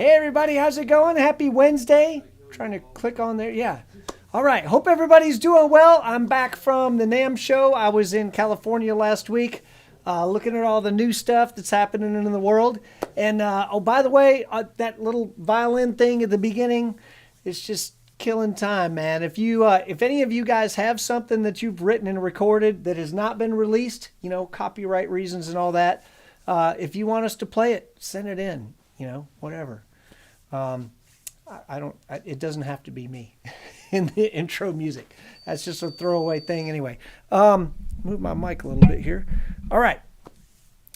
Hey everybody, how's it going? Happy Wednesday. Trying to click on there. Yeah. All right. Hope everybody's doing well. I'm back from the NAMM show. I was in California last week, looking at all the new stuff that's happening in the world. And oh, by the way, that little violin thing at the beginning, it's just killing time, man. If any of you guys have something that you've written and recorded that has not been released, copyright reasons and all that, if you want us to play it, send it in. Whatever. It doesn't have to be me in the intro music. That's just a throwaway thing anyway. Move my mic a little bit here. All right.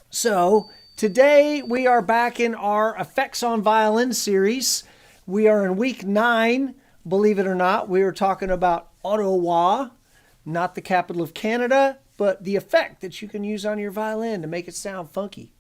So today we are back in our Effects on Violin series. We are in week 9. Believe it or not, we are talking about Autowah, not the capital of Canada, but the effect that you can use on your violin to make it sound funky.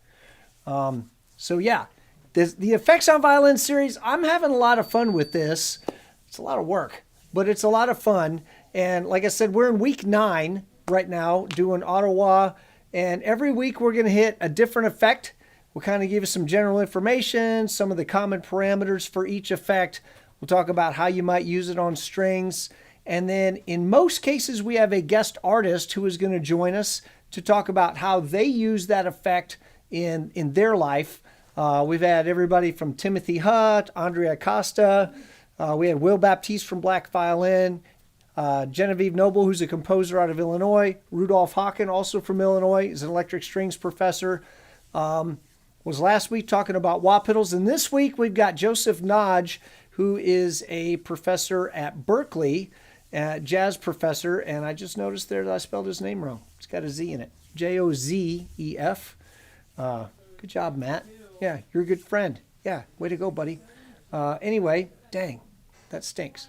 So yeah. The Effects on Violin series, I'm having a lot of fun with this. It's a lot of work, but it's a lot of fun. And like I said, we're in week 9 right now doing Autowah. And every week we're going to hit a different effect. We'll kind of give you some general information, some of the common parameters for each effect. We'll talk about how you might use it on strings. And then in most cases, we have a guest artist who is going to join us to talk about how they use that effect in their life. We've had everybody from Timothy Hutt, Andrea Costa. We had Will Baptiste from Black Violin, Genevieve Noble, who's a composer out of Illinois, Rudolph Hawken, also from Illinois, is an electric strings professor. Was last week talking about wah pedals, and this week we've got Josef Nadj, who is a professor at Berklee, jazz professor, and I just noticed there that I spelled his name wrong. It's got a Z in it, Josef. Good job, Matt. Yeah, you're a good friend. Yeah, way to go, buddy. Anyway, dang, that stinks.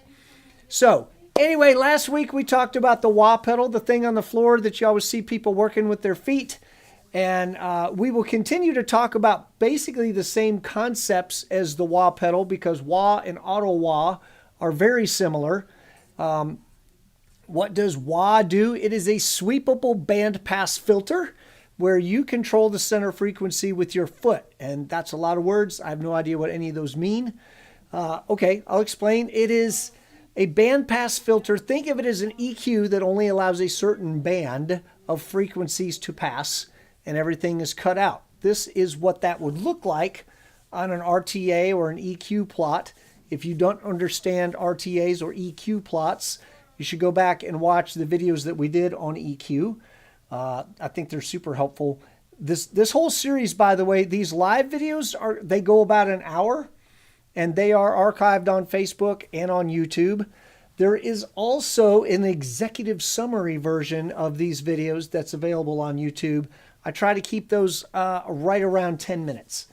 So, anyway, last week we talked about the wah pedal, the thing on the floor that you always see people working with their feet. And we will continue to talk about basically the same concepts as the wah pedal because wah and Autowah are very similar. What does wah do? It is a sweepable bandpass filter where you control the center frequency with your foot. And that's a lot of words. I have no idea what any of those mean. Okay, I'll explain. It is a bandpass filter. Think of it as an EQ that only allows a certain band of frequencies to pass, and everything is cut out. This is what that would look like on an RTA or an EQ plot. If you don't understand RTAs or EQ plots, you should go back and watch the videos that we did on EQ. I think they're super helpful. This whole series, by the way, these live videos they go about an hour, and they are archived on Facebook and on YouTube. There is also an executive summary version of these videos that's available on YouTube. I try to keep those right around 10 minutes.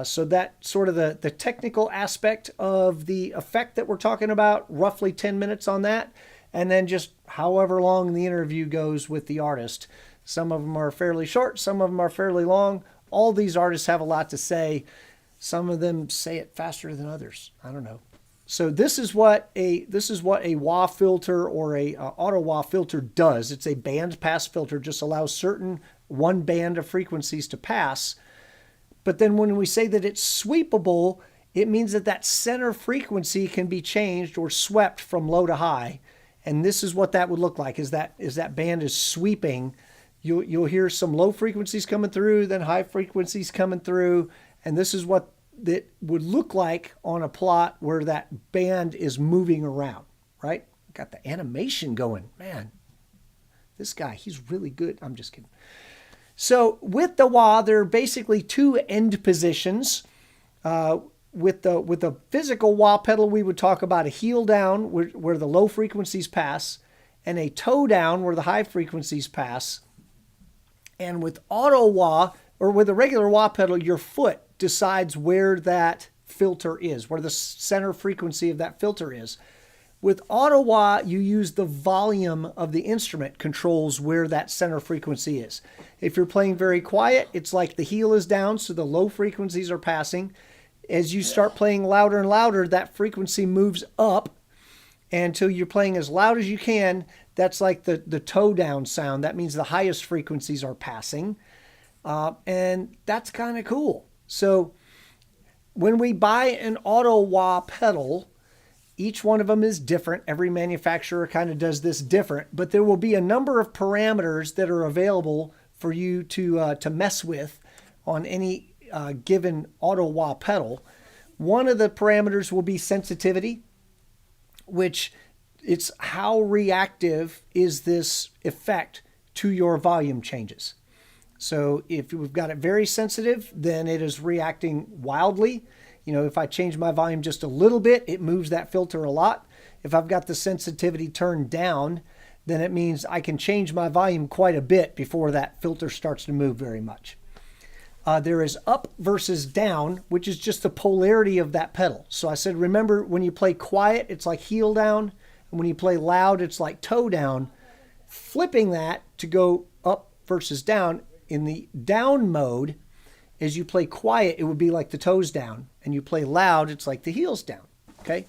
So that sort of the technical aspect of the effect that we're talking about, roughly 10 minutes on that. And then just however long the interview goes with the artist. Some of them are fairly short, some of them are fairly long. All these artists have a lot to say. Some of them say it faster than others. I don't know. So this is what a wah filter or a Autowah filter does. It's a band pass filter, just allows certain one band of frequencies to pass. But then when we say that it's sweepable, it means that center frequency can be changed or swept from low to high. And this is what that would look like, is that band is sweeping. You'll hear some low frequencies coming through, then high frequencies coming through. And this is what that would look like on a plot where that band is moving around, right? Got the animation going. Man, this guy, he's really good. I'm just kidding. So with the wah, there are basically 2 end positions. With the physical wah pedal, we would talk about a heel down where the low frequencies pass and a toe down where the high frequencies pass. And with Autowah, or with a regular wah pedal, your foot decides where that filter is, where the center frequency of that filter is. With Autowah, you use the volume of the instrument controls where that center frequency is. If you're playing very quiet, it's like the heel is down, so the low frequencies are passing. As you start playing louder and louder, that frequency moves up until you're playing as loud as you can. That's like the toe down sound. That means the highest frequencies are passing. And that's kind of cool. So when we buy an Autowah pedal, each one of them is different. Every manufacturer kind of does this different, but there will be a number of parameters that are available for you to mess with on any given Autowah pedal. One of the parameters will be sensitivity, which it's how reactive is this effect to your volume changes. So if we've got it very sensitive, then it is reacting wildly. You know, if I change my volume just a little bit, it moves that filter a lot. If I've got the sensitivity turned down, then it means I can change my volume quite a bit before that filter starts to move very much. There is up versus down, which is just the polarity of that pedal. So I said, remember, when you play quiet, it's like heel down. And when you play loud, it's like toe down. Flipping that to go up versus down, in the down mode, as you play quiet, it would be like the toes down. And you play loud, it's like the heels down. Okay?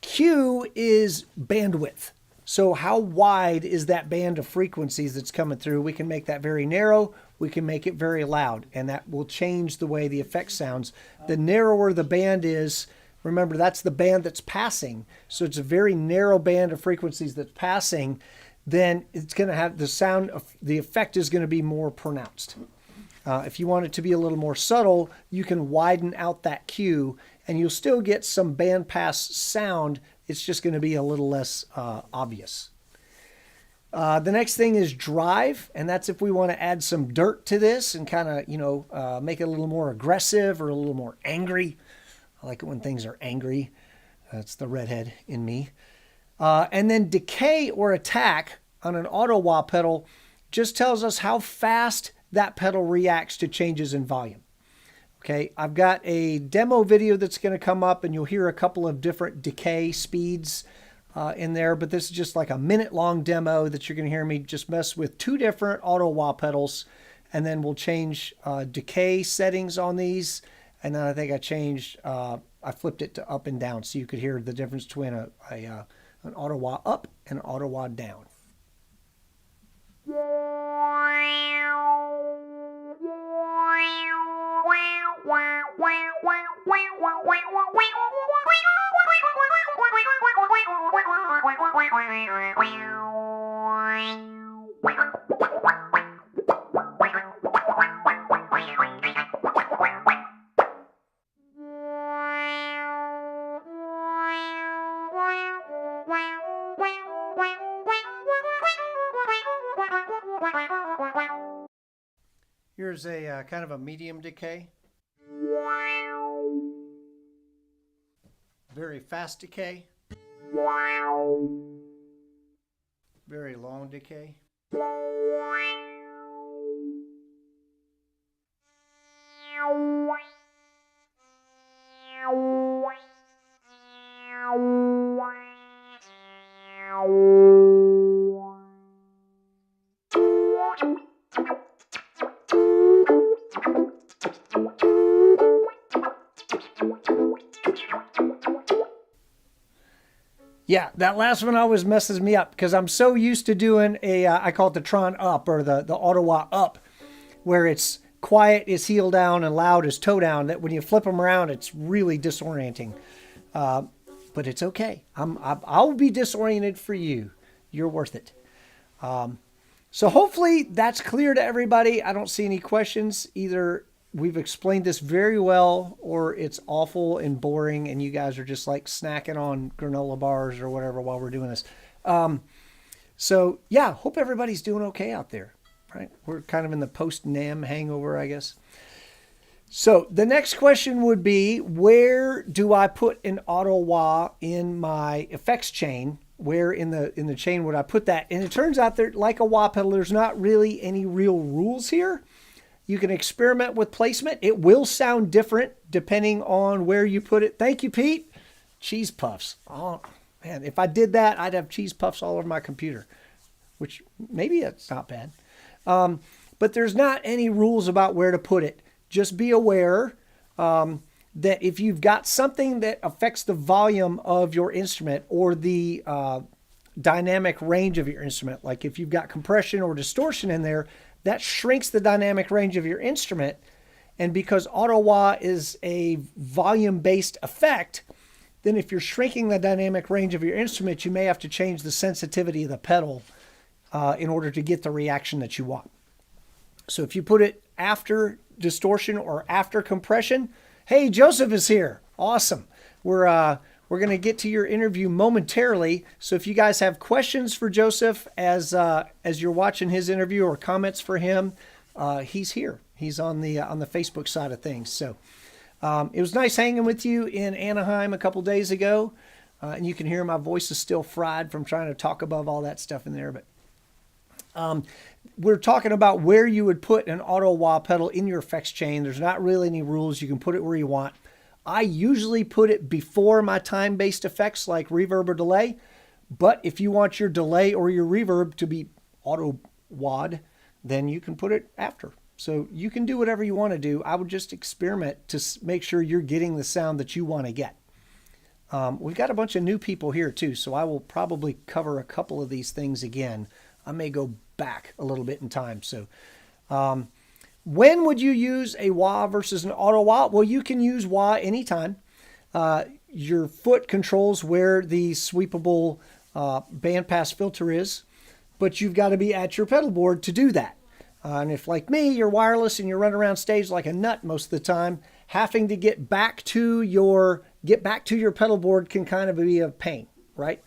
Q is bandwidth. So how wide is that band of frequencies that's coming through? We can make that very narrow. We can make it very loud. And that will change the way the effect sounds. The narrower the band is, remember, that's the band that's passing. So it's a very narrow band of frequencies that's passing. Then it's going to have the sound of the effect is going to be more pronounced. If you want it to be a little more subtle, you can widen out that Q and you'll still get some band pass sound. It's just going to be a little less obvious. The next thing is drive, and that's if we want to add some dirt to this and kind of, make it a little more aggressive or a little more angry. I like it when things are angry. That's the redhead in me. And then decay or attack on an Autowah pedal just tells us how fast that pedal reacts to changes in volume. Okay, I've got a demo video that's going to come up and you'll hear a couple of different decay speeds in there, but this is just like a minute-long demo that you're going to hear me just mess with two different Autowah pedals, and then we'll change decay settings on these, and then I think I changed, I flipped it to up and down so you could hear the difference between an Autowah up and an Autowah down. Here's a kind of a medium decay. Very fast decay. Very long decay. Yeah, that last one always messes me up because I'm so used to doing I call it the Tron up, or the Autowah up, where it's quiet is heel down and loud is toe down, that when you flip them around, it's really disorienting. But it's okay. I'll be disoriented for you. You're worth it. So hopefully that's clear to everybody. I don't see any questions. Either we've explained this very well, or it's awful and boring and you guys are just like snacking on granola bars or whatever while we're doing this. So yeah, hope everybody's doing okay out there, right? We're kind of in the post-NAMM hangover, I guess. So the next question would be, where do I put an Autowah in my effects chain? Where in the chain would I put that? And it turns out that, like a wah pedal, there's not really any real rules here. You can experiment with placement. It will sound different depending on where you put it. Thank you, Pete. Cheese puffs. Oh, man, if I did that, I'd have cheese puffs all over my computer, which maybe that's not bad. But there's not any rules about where to put it. Just be aware that if you've got something that affects the volume of your instrument or the dynamic range of your instrument, like if you've got compression or distortion in there, that shrinks the dynamic range of your instrument. And because Autowah is a volume-based effect, then if you're shrinking the dynamic range of your instrument, you may have to change the sensitivity of the pedal in order to get the reaction that you want. So if you put it after distortion or after compression, hey, Joseph is here. Awesome. We're going to get to your interview momentarily. So if you guys have questions for Joseph as you're watching his interview or comments for him, he's here. He's on the Facebook side of things. So it was nice hanging with you in Anaheim a couple days ago. And you can hear my voice is still fried from trying to talk above all that stuff in there. But we're talking about where you would put an Autowah pedal in your effects chain. There's not really any rules. You can put it where you want. I usually put it before my time-based effects like reverb or delay. But if you want your delay or your reverb to be Autowah'd, then you can put it after. So you can do whatever you want to do. I would just experiment to make sure you're getting the sound that you want to get. We've got a bunch of new people here too, so I will probably cover a couple of these things again. I may go back a little bit in time. So when would you use a wah versus an Autowah? Well, you can use wah anytime. Your foot controls where the sweepable bandpass filter is, but you've got to be at your pedal board to do that. And if, like me, you're wireless and you run around stage like a nut most of the time, having to get back to your pedal board can kind of be a pain, right?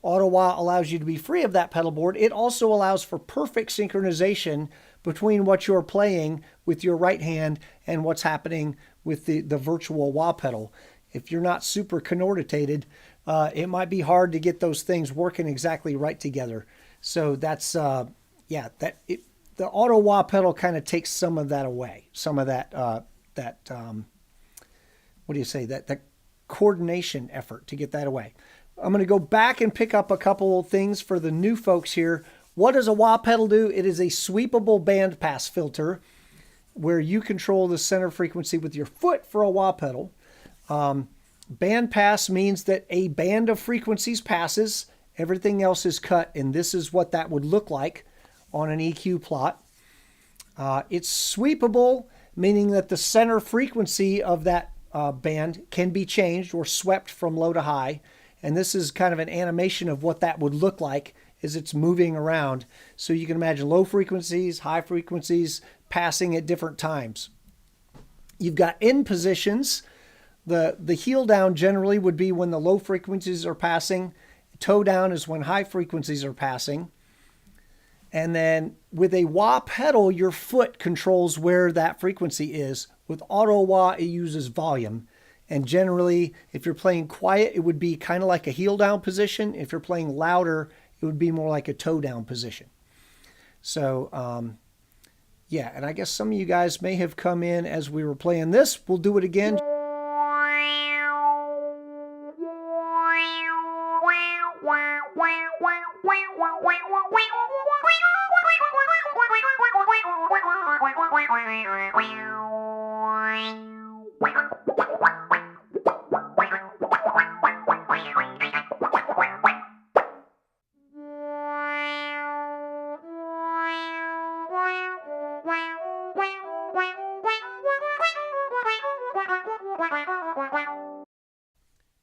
Autowah allows you to be free of that pedal board. It also allows for perfect synchronization between what you're playing with your right hand and what's happening with the virtual wah pedal. If you're not super connotated, it might be hard to get those things working exactly right together. So that's, the Autowah pedal kind of takes some of that away. Some of that, that coordination effort to get that away. I'm going to go back and pick up a couple things for the new folks here. What does a wah pedal do? It is a sweepable bandpass filter where you control the center frequency with your foot for a wah pedal. Bandpass means that a band of frequencies passes, everything else is cut, and this is what that would look like on an EQ plot. It's sweepable, meaning that the center frequency of that band can be changed or swept from low to high. And this is kind of an animation of what that would look like as it's moving around. So you can imagine low frequencies, high frequencies passing at different times. You've got end positions. The heel down generally would be when the low frequencies are passing. Toe down is when high frequencies are passing. And then with a wah pedal, your foot controls where that frequency is. With Autowah, it uses volume. And generally, if you're playing quiet, it would be kind of like a heel down position. If you're playing louder, it would be more like a toe down position. So, yeah, and I guess some of you guys may have come in as we were playing this. We'll do it again.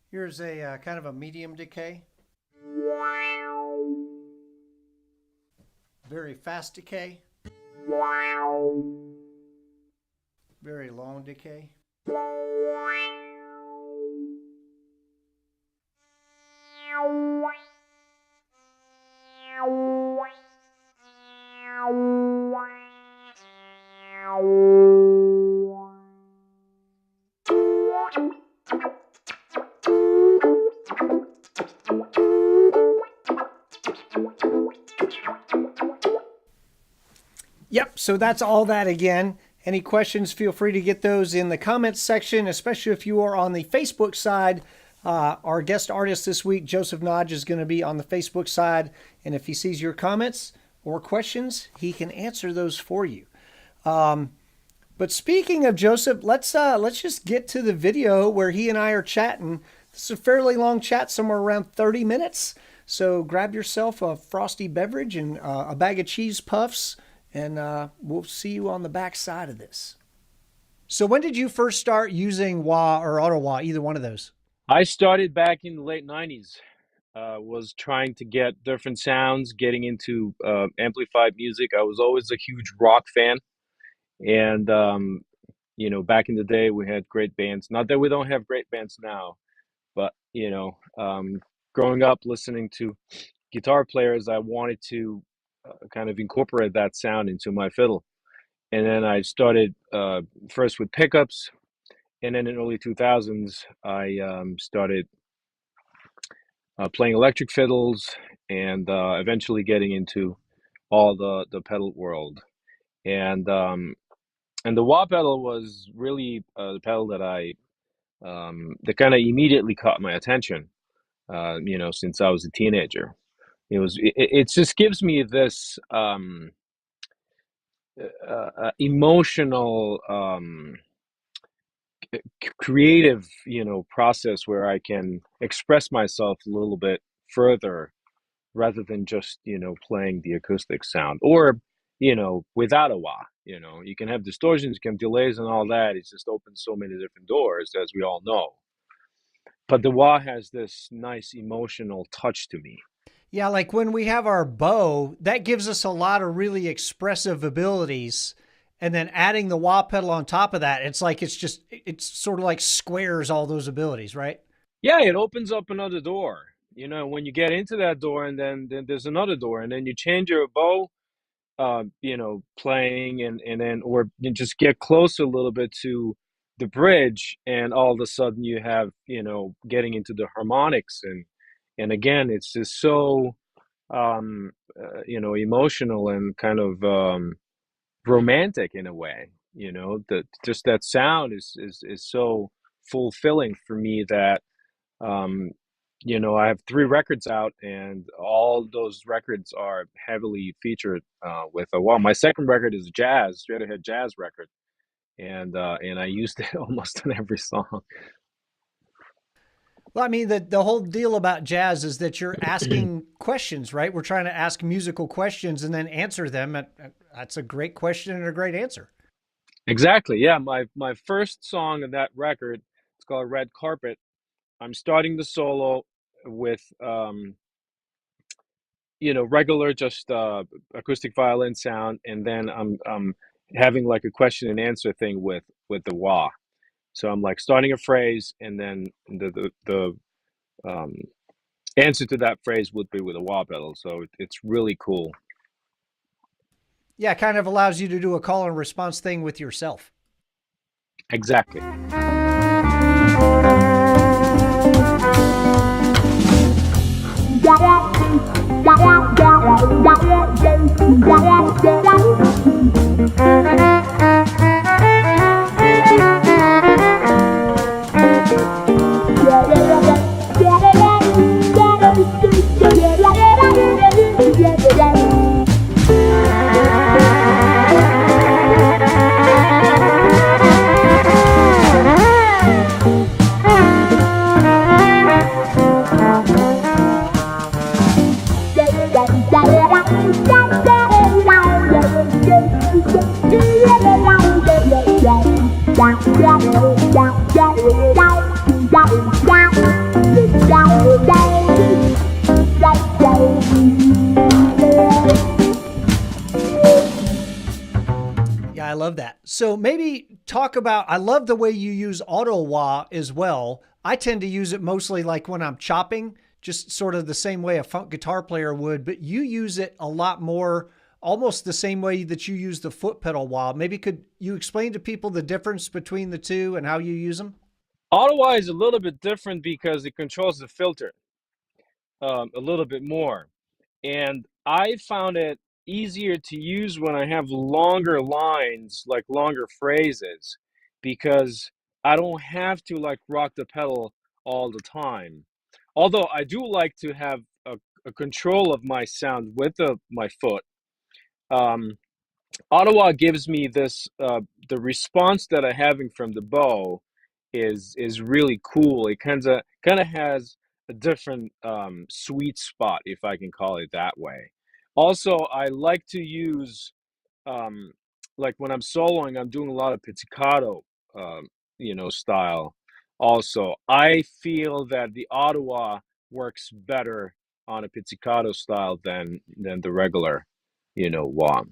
Here's a kind of a medium decay. Very fast decay. Very long decay. Yep, so that's all that again. Any questions, feel free to get those in the comments section, especially if you are on the Facebook side. Our guest artist this week, Josef Nadj, is going to be on the Facebook side. And if he sees your comments or questions, he can answer those for you. But speaking of Joseph, let's just get to the video where he and I are chatting. This is a fairly long chat, somewhere around 30 minutes. So grab yourself a frosty beverage and a bag of cheese puffs, and we'll see you on the back side of this. So when did you first start using wah or Autowah, either one of those? I started back in the late 90s. Was trying to get different sounds, getting into amplified music. I was always a huge rock fan. And, back in the day, we had great bands. Not that we don't have great bands now, but, growing up listening to guitar players, I wanted to kind of incorporate that sound into my fiddle. And then I started first with pickups. And then in early 2000s, I started playing electric fiddles and eventually getting into all the pedal world. And the wah pedal was really the pedal that I that kind of immediately caught my attention. Since I was a teenager, it just gives me this emotional, creative, process where I can express myself a little bit further rather than just playing the acoustic sound or without a wah. You can have distortions, you can have delays and all that. It just opens so many different doors, as we all know. But the wah has this nice emotional touch to me. Yeah, like when we have our bow, that gives us a lot of really expressive abilities. And then adding the wah pedal on top of that, it's sort of like squares all those abilities, right? Yeah, it opens up another door. When you get into that door, and then there's another door, and then you change your bow, playing, and then or you just get closer a little bit to the bridge, and all of a sudden you have getting into the harmonics, and again it's just so emotional and kind of romantic in a way. That just that sound is so fulfilling for me that um, I have three records out, and all those records are heavily featured with a wah. My second record is jazz, straight ahead jazz record, and I used it almost in every song. Well, I mean, the whole deal about jazz is that you're asking questions, right? We're trying to ask musical questions and then answer them. And that's a great question and a great answer. Exactly. Yeah, my first song of that record, it's called Red Carpet. I'm starting the solo with regular just acoustic violin sound, and then I'm having like a question and answer thing with the wah. So I'm like starting a phrase, and then the answer to that phrase would be with a wah pedal. So it's really cool. Yeah, it kind of allows you to do a call and response thing with yourself. Exactly. Yeah, I love that. So maybe talk about, I love the way you use Autowah as well. I tend to use it mostly like when I'm chopping, just sort of the same way a funk guitar player would, but you use it a lot more, almost the same way that you use the foot pedal wah. Maybe could you explain to people the difference between the two and how you use them? Autowah is a little bit different because it controls the filter a little bit more. And I found it easier to use when I have longer lines, like longer phrases, because I don't have to like rock the pedal all the time. Although I do like to have a control of my sound with my foot. Um, Ottawa gives me this the response that I'm having from the bow is really cool. It kind of has a different sweet spot, if I can call it that way. Also, I like to use um, like when I'm soloing, I'm doing a lot of pizzicato, style. Also, I feel that the Autowah works better on a pizzicato style than the regular, wah.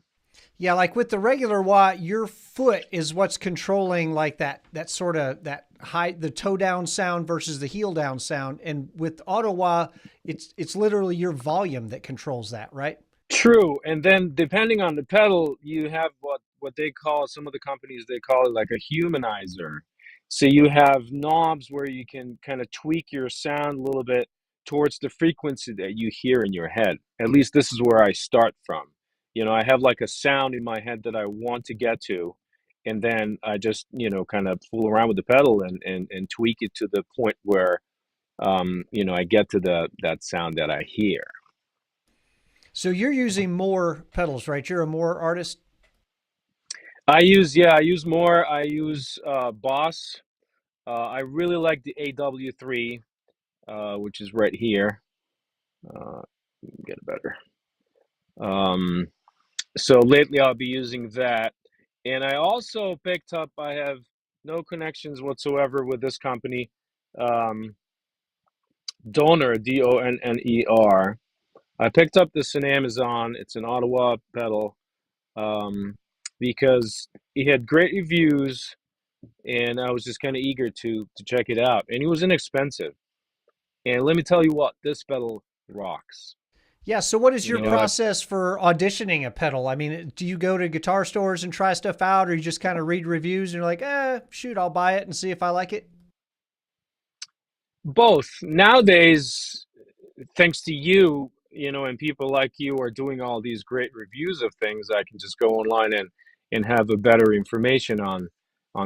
Yeah, like with the regular wah, your foot is what's controlling like that sort of that high the toe down sound versus the heel down sound. And with Autowah, it's literally your volume that controls that, right? True, and then depending on the pedal, you have what they call, some of the companies, they call it like a humanizer. So you have knobs where you can kind of tweak your sound a little bit towards the frequency that you hear in your head. At least this is where I start from. I have like a sound in my head that I want to get to, and then I just, kind of fool around with the pedal and tweak it to the point where I get to that sound that I hear. So you're using more pedals, right? You're a more artist. I use more. I use Boss. I really like the AW3, which is right here. Uh, get it better. Um, so lately I'll be using that. And I also picked up, I have no connections whatsoever with this company, um, Donner, Donner. I picked up this in Amazon. It's an Autowah pedal, um, because it had great reviews, and I was just kind of eager to check it out. And it was inexpensive. And let me tell you what, this pedal rocks. Yeah. So what is You your know, I process for auditioning a pedal? I mean, do you go to guitar stores and try stuff out, or you just kind of read reviews and you're like, shoot, I'll buy it and see if I like it? both nowadays, thanks to you, and people like you are doing all these great reviews of things. I can just go online and have a better information on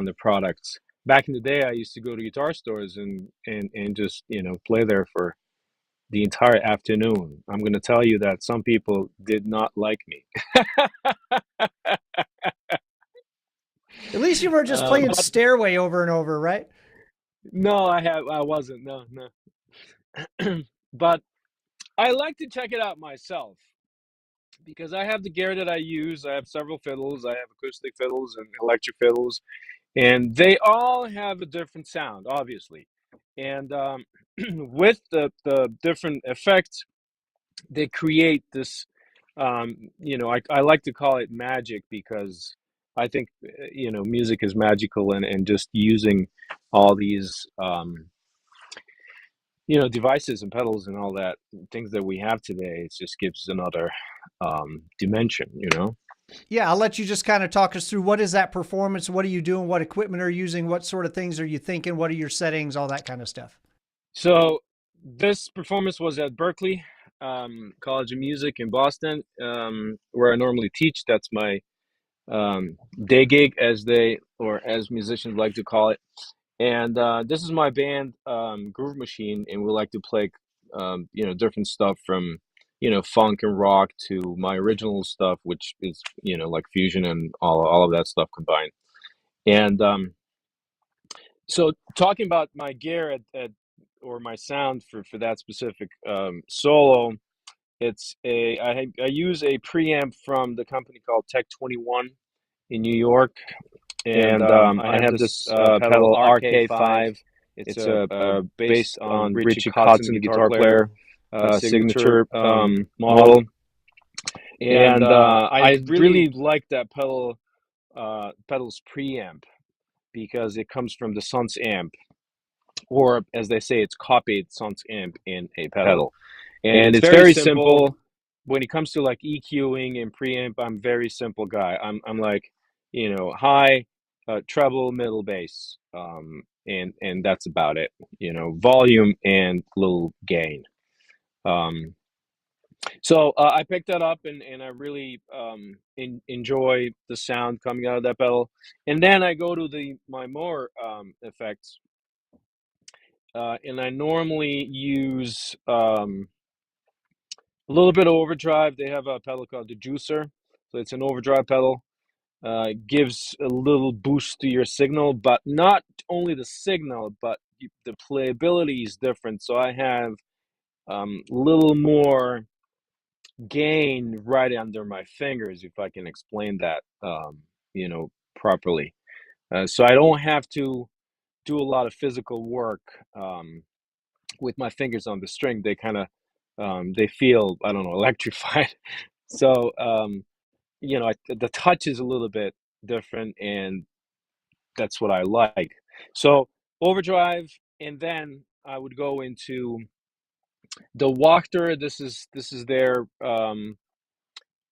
the products. Back in the day, I used to go to guitar stores and just play there for the entire afternoon. I'm going to tell you that some people did not like me. At least you were just playing But Stairway over and over, right? no, I wasn't. No, no. But I like to check it out myself because I have the gear that I use. I have several fiddles. I have acoustic fiddles and electric fiddles, and they all have a different sound, obviously. And with the different effects, they create this. I like to call it magic because I think music is magical, and just using all these devices and pedals and all that things that we have today, it just gives another dimension. Yeah, I'll let you just kind of talk us through what is that performance? What are you doing? What equipment are you using? What sort of things are you thinking? What are your settings? All that kind of stuff. So this performance was at Berklee College of Music in Boston, where I normally teach. That's my day gig, as musicians like to call it. And this is my band, Groove Machine, and we like to play, different stuff from, funk and rock to my original stuff, which is, like fusion and all of that stuff combined. And so talking about my gear or my sound for that specific solo, I use a preamp from the company called Tech 21 in New York, and I have this pedal RK5. It's based on Richie Kotzen, the guitar player, signature model, and I really like that pedal's preamp because it comes from the Sun's amp, or as they say, it's copied Sun's amp in a pedal, and it's very simple. When it comes to like EQing and preamp, I'm very simple guy. I'm like, high, treble, middle, bass, and that's about it. Volume and little gain. Um, so I picked that up, and I really enjoy the sound coming out of that pedal. And then I go to my more effects, and I normally use a little bit of overdrive. They have a pedal called the Juicer, so it's an overdrive pedal. Gives a little boost to your signal, but not only the signal, but the playability is different. So I have a little more gain right under my fingers, if I can explain that, properly. So I don't have to do a lot of physical work with my fingers on the string. They kind of they feel, I don't know, electrified. So the touch is a little bit different, and that's what I like. So overdrive, and then I would go into the Wachter. This is their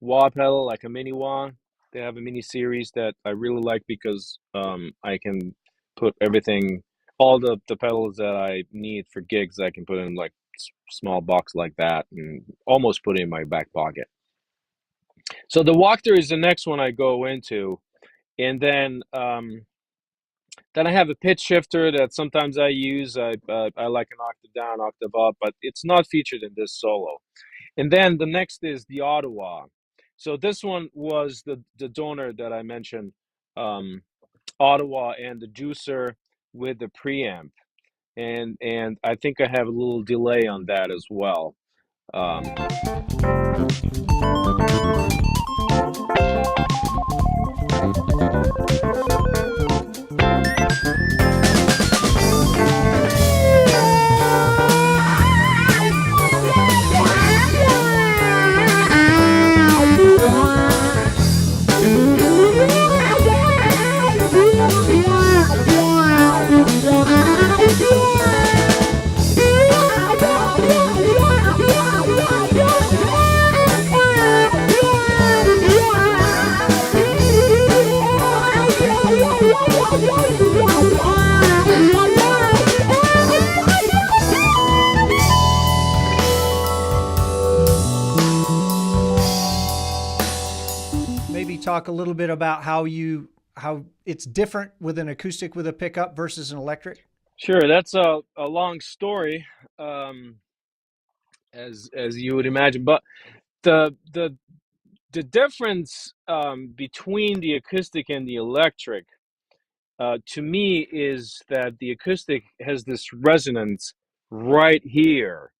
wah pedal, like a mini wah. They have a mini series that I really like because I can put everything, all the pedals that I need for gigs. I can put in like small box like that and almost put it in my back pocket. So the Wachter is the next one I go into, and then I have a pitch shifter that sometimes I use. I like an octave down, octave up, but it's not featured in this solo. And then the next is the Autowah. So this one was the donor that I mentioned, um, Autowah, and the juicer with the preamp, and I think I have a little delay on that as well. Um, Maybe talk a little bit about how it's different with an acoustic with a pickup versus an electric. sure, that's a long story, um, as you would imagine, but the the the difference between the acoustic and the electric, to me, is that the acoustic has this resonance right here,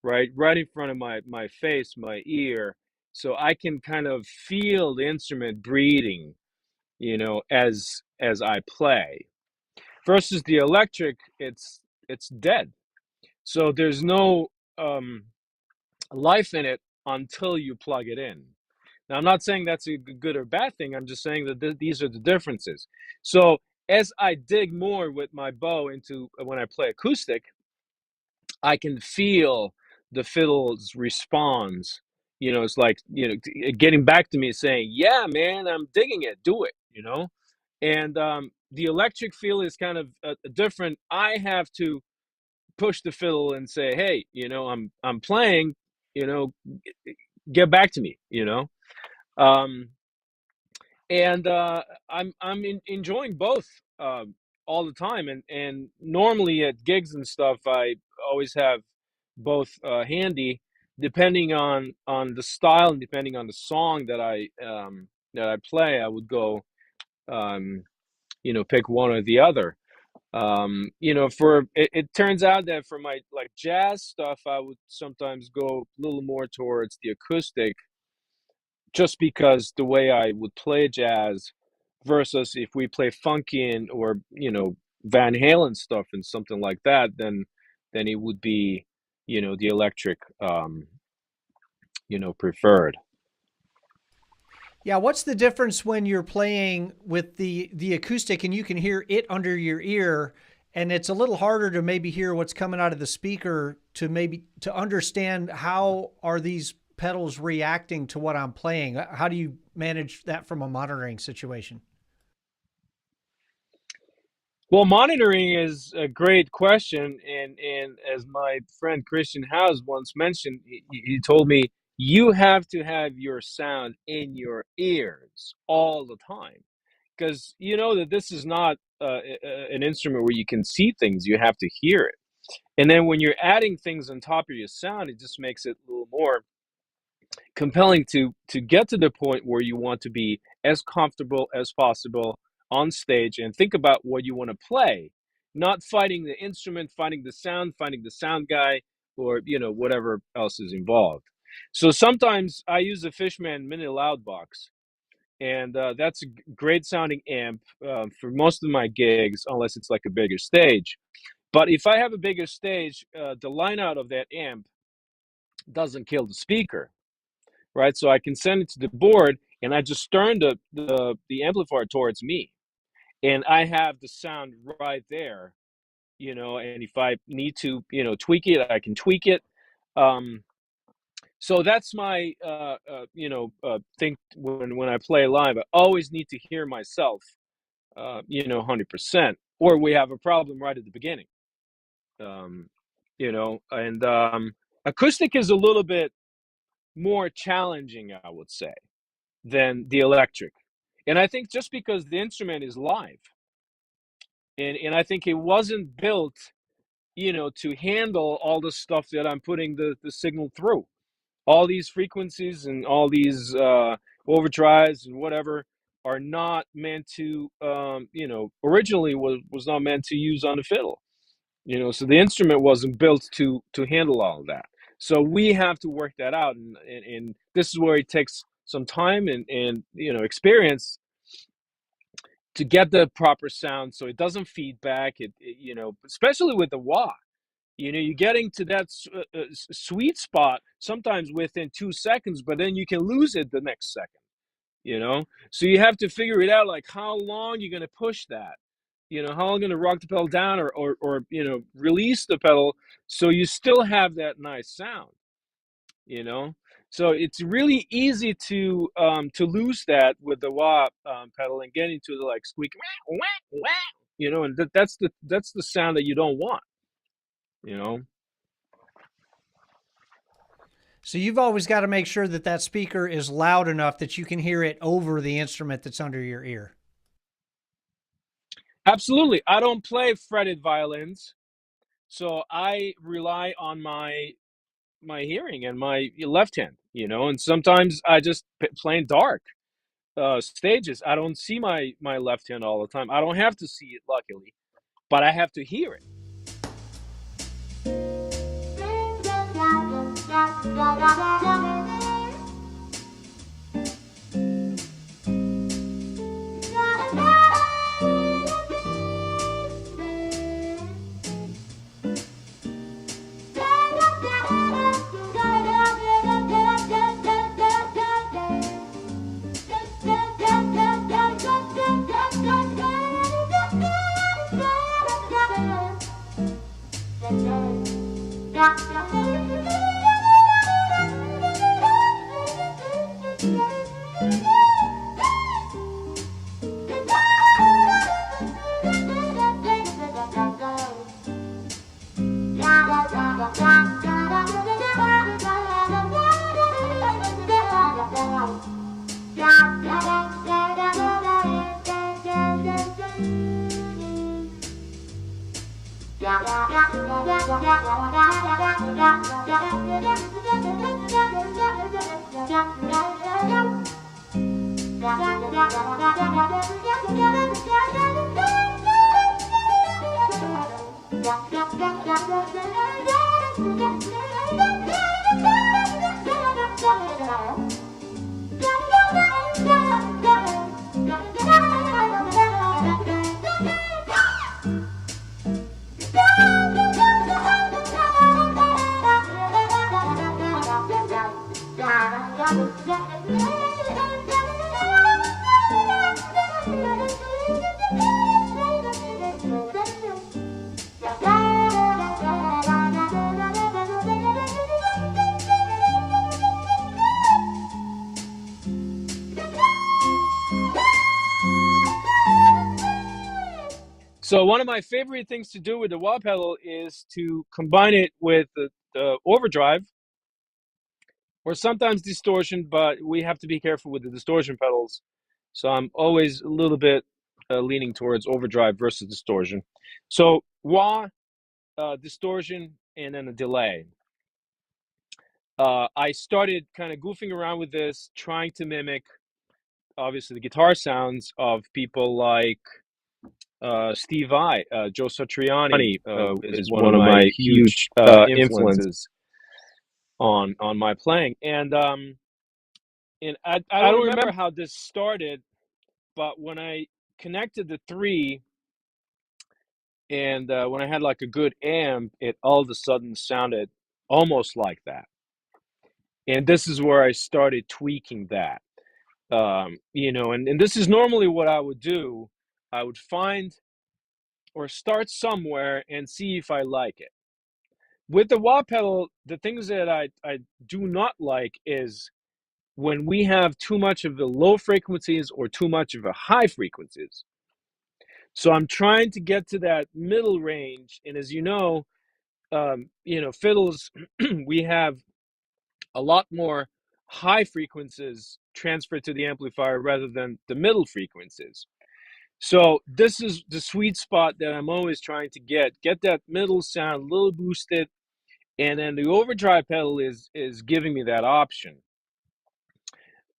right in front of my face, my ear, so I can kind of feel the instrument breathing, as I play. Versus the electric, it's dead. So there's no life in it until you plug it in. Now, I'm not saying that's a good or bad thing. I'm just saying that these are the differences. So as I dig more with my bow into when I play acoustic, I can feel the fiddle's response. It's like, getting back to me saying, "Yeah, man, I'm digging it. Do it." And the electric feel is kind of different. I have to push the fiddle and say, "Hey, I'm playing. You know, get back to me." Um, and I'm enjoying both all the time, and normally at gigs and stuff, I always have both handy, depending on the style and depending on the song that I play. I would go, um, pick one or the other. For it turns out that for my like jazz stuff, I would sometimes go a little more towards the acoustic, just because the way I would play jazz versus if we play funky or Van Halen stuff and something like that, then it would be the electric, preferred. Yeah, what's the difference when you're playing with the acoustic and you can hear it under your ear, and it's a little harder to maybe hear what's coming out of the speaker to maybe to understand how are these pedals reacting to what I'm playing? How do you manage that from a monitoring situation? Well, monitoring is a great question, and as my friend Christian House once mentioned, he told me you have to have your sound in your ears all the time, because you know that this is not an instrument where you can see things; you have to hear it. And then when you're adding things on top of your sound, it just makes it a little more compelling to get to the point where you want to be as comfortable as possible on stage and think about what you want to play, not fighting the instrument, finding the sound guy, or whatever else is involved. So sometimes I use a Fishman mini loud box, and that's a great sounding amp for most of my gigs, unless it's like a bigger stage. But if I have a bigger stage, the line out of that amp doesn't kill the speaker, right? So I can send it to the board, and I just turn the amplifier towards me, and I have the sound right there, And if I need to, tweak it, I can tweak it. So that's my, thing when I play live. I always need to hear myself, 100%, or we have a problem right at the beginning. And acoustic is a little bit more challenging, I would say, than the electric. And I think just because the instrument is live, and I think it wasn't built, to handle all the stuff that I'm putting the signal through. All these frequencies and all these overdrives and whatever are not meant to, originally was not meant to use on the fiddle. So the instrument wasn't built to handle all of that. So we have to work that out, and this is where it takes some time and experience to get the proper sound, so it doesn't feed back. Especially with the wah, you're getting to that sweet spot sometimes within 2 seconds, but then you can lose it the next second. So you have to figure it out, like how long you're going to push that. How long going to rock the pedal down or release the pedal so you still have that nice sound. So it's really easy to lose that with the wah pedal and get into the like squeak, wah, wah, wah, and that's the sound that you don't want. you know So you've always got to make sure that that speaker is loud enough that you can hear it over the instrument that's under your ear. Absolutely. I don't play fretted violins, so I rely on my hearing and my left hand, and sometimes I just play in dark stages. I don't see my left hand all the time. I don't have to see it, luckily, but I have to hear it. So one of my favorite things to do with the wah pedal is to combine it with the overdrive, or sometimes distortion, but we have to be careful with the distortion pedals. So I'm always a little bit leaning towards overdrive versus distortion. So wah, distortion, and then a delay. I started kind of goofing around with this, trying to mimic, obviously, the guitar sounds of people like Steve Vai. Joe Satriani is one of my huge influences on my playing. And And I don't remember how this started, but when I connected the three and when I had like a good amp, it all of a sudden sounded almost like that. And this is where I started tweaking that. And this is normally what I would do. I would find or start somewhere and see if I like it. With the wah pedal, the things that I do not like is when we have too much of the low frequencies or too much of the high frequencies. So I'm trying to get to that middle range. And as fiddles, we have a lot more high frequencies transferred to the amplifier rather than the middle frequencies. So this is the sweet spot that I'm always trying to get that middle sound a little boosted, and then the overdrive pedal is giving me that option.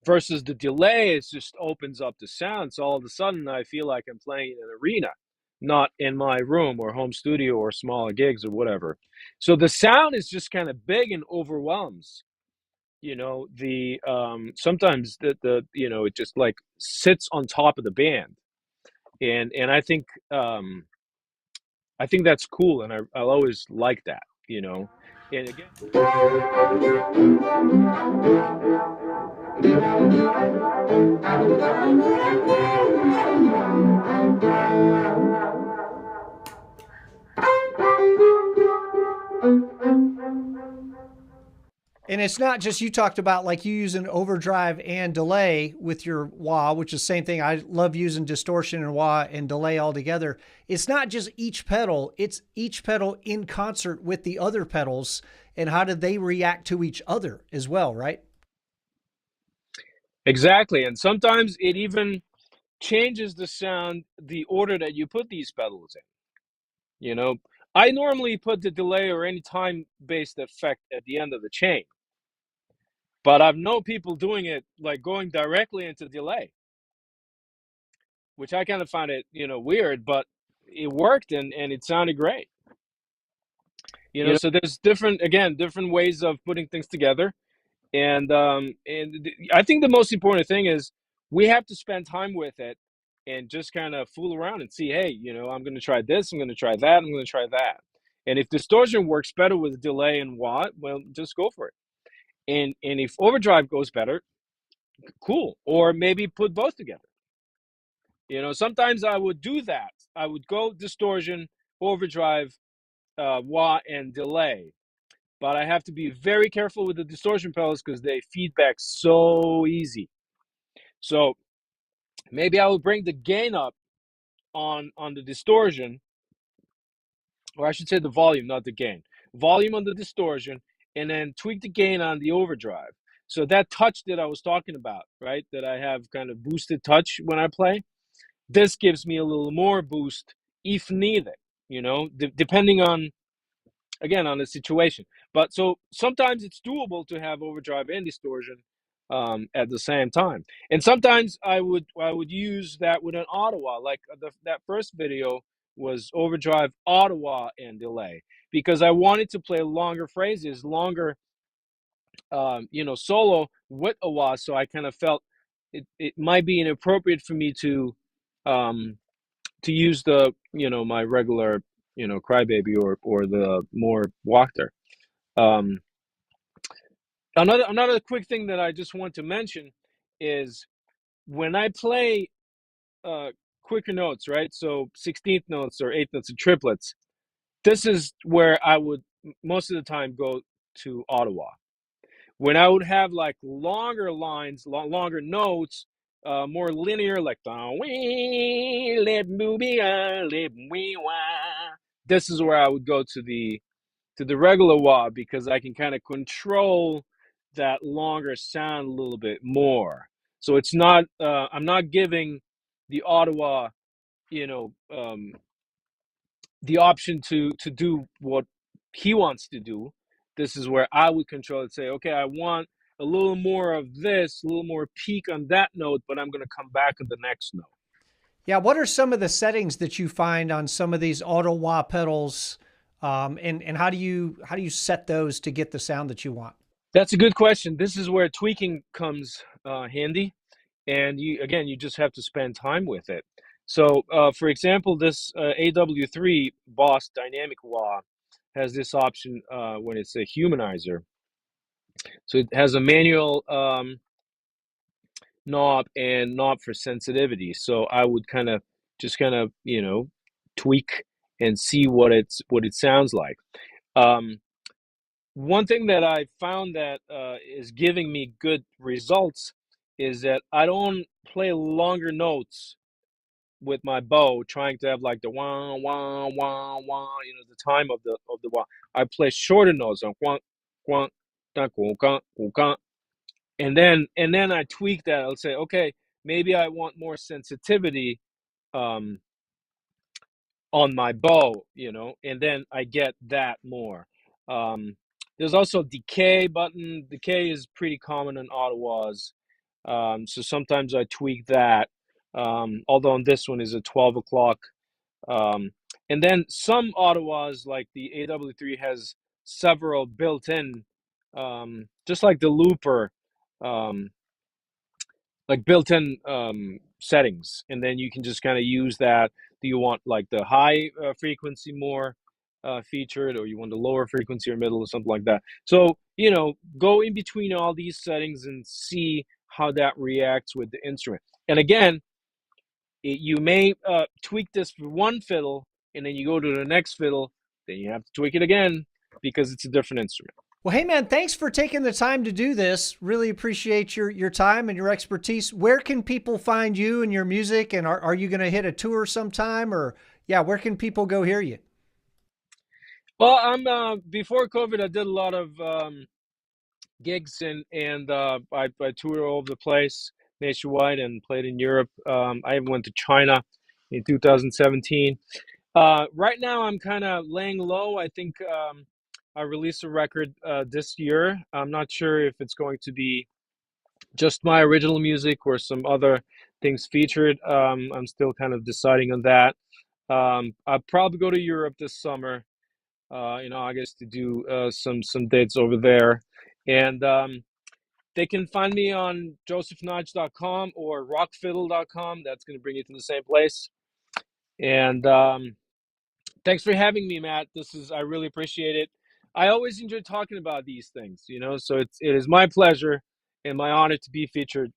Versus the delay, it just opens up the sound. So all of a sudden, I feel like I'm playing in an arena, not in my room or home studio or smaller gigs or whatever. So the sound is just kind of big and overwhelms. The sometimes it just like sits on top of the band, and I think that's cool, and I'll always like that. And again. And it's not just, you talked about like you use an overdrive and delay with your wah, which is the same thing. I love using distortion and wah and delay all together. It's not just each pedal, it's each pedal in concert with the other pedals, and how do they react to each other as well, right? Exactly. And sometimes it even changes the sound, the order that you put these pedals in. I normally put the delay or any time-based effect at the end of the chain. But I've known people doing it like going directly into delay, which I kind of find it, weird, but it worked and it sounded great. So there's different ways of putting things together. And I think the most important thing is we have to spend time with it and just kind of fool around and see, hey, I'm going to try this, I'm going to try that, I'm going to try that. And if distortion works better with delay and watt, well, just go for it. And if overdrive goes better, cool. Or maybe put both together. Sometimes I would do that. I would go distortion, overdrive, wah, and delay. But I have to be very careful with the distortion pedals because they feedback so easy. So maybe I will bring the gain up on the distortion, or I should say the volume, not the gain. Volume on the distortion, and then tweak the gain on the overdrive. So that touch that I was talking about, right, that I have kind of boosted touch when I play, this gives me a little more boost if needed, depending on, again, on the situation. But so sometimes it's doable to have overdrive and distortion at the same time. And sometimes I would use that with an Autowah, like that first video was overdrive, Autowah, and delay, because I wanted to play longer phrases, longer solo with a wah. So I kind of felt it might be inappropriate for me to use the my regular crybaby or the more Wachter. Um, another quick thing that I just want to mention is when I play quicker notes, right? So 16th notes or eighth notes and triplets. This is where I would most of the time go to Autowah. When I would have like longer lines, longer notes, more linear, like this is where I would go to the regular wah, because I can kind of control that longer sound a little bit more. So it's not I'm not giving the Autowah, you know, the option to do what he wants to do. This is where I would control it. Say, okay, I want a little more of this, a little more peak on that note, but I'm going to come back on the next note. Yeah. What are some of the settings that you find on some of these auto pedals? And how do you set those to get the sound that you want? That's a good question. This is where tweaking comes handy, and you just have to spend time with it. So, for example, this AW3 Boss Dynamic Wah has this option when it's a humanizer. So it has a manual knob and knob for sensitivity. So I would kind of tweak and see what it sounds like. Um, One thing that I found that is giving me good results is that I don't play longer notes with my bow, trying to have like the wah wah wah wah, the time of the wah. I play shorter notes on wah wah da gu ga gu ga, and then I tweak that. I'll say, okay, maybe I want more sensitivity um, on my bow, and then I get that more. Um, there's also decay button. Decay is pretty common in Autowahs, so sometimes I tweak that. Although on this one is a 12 o'clock. Um, and then some Autowahs, like the AW3, has several built-in, just like the looper. Um, like built-in settings, and then you can just kind of use that. Do you want like the high frequency more featured, or you want the lower frequency or middle or something like that? So go in between all these settings and see how that reacts with the instrument. And again, you may tweak this for one fiddle, and then you go to the next fiddle, then you have to tweak it again because it's a different instrument. Well, hey man, thanks for taking the time to do this. Really appreciate your time and your expertise. Where can people find you and your music? And are you going to hit a tour sometime? Or yeah, where can people go hear you? Well, I'm before COVID, I did a lot of gigs, and I toured all over the place nationwide and played in Europe. I even went to China in 2017. Right now, I'm kind of laying low. I think I released a record this year. I'm not sure if it's going to be just my original music or some other things featured. I'm still kind of deciding on that. I'll probably go to Europe this summer in August to do some dates over there, and they can find me on josephnadj.com or rockfiddle.com. That's going to bring you to the same place. And thanks for having me, Matt. I really appreciate it. I always enjoy talking about these things, so it is my pleasure and my honor to be featured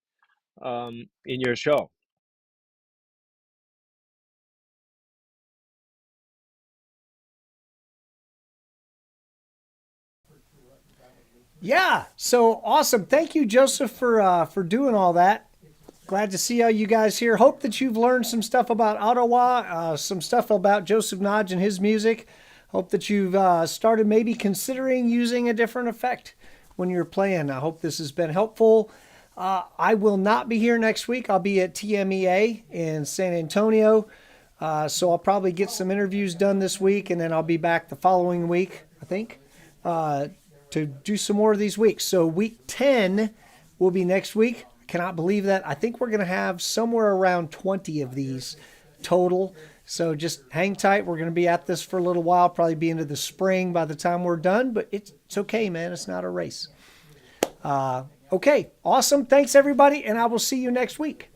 in your show. Yeah, so awesome. Thank you, Joseph, for doing all that. Glad to see all you guys here. Hope that you've learned some stuff about Autowah, some stuff about Josef Nadj and his music. Hope that you've started maybe considering using a different effect when you're playing. I hope this has been helpful. I will not be here next week. I'll be at TMEA in San Antonio. So I'll probably get some interviews done this week, and then I'll be back the following week, I think, to do some more of these weeks. So week 10 will be next week. I cannot believe that. I think we're going to have somewhere around 20 of these total. So just hang tight. We're going to be at this for a little while, probably be into the spring by the time we're done, but it's okay, man. It's not a race. Okay, awesome. Thanks, everybody, and I will see you next week.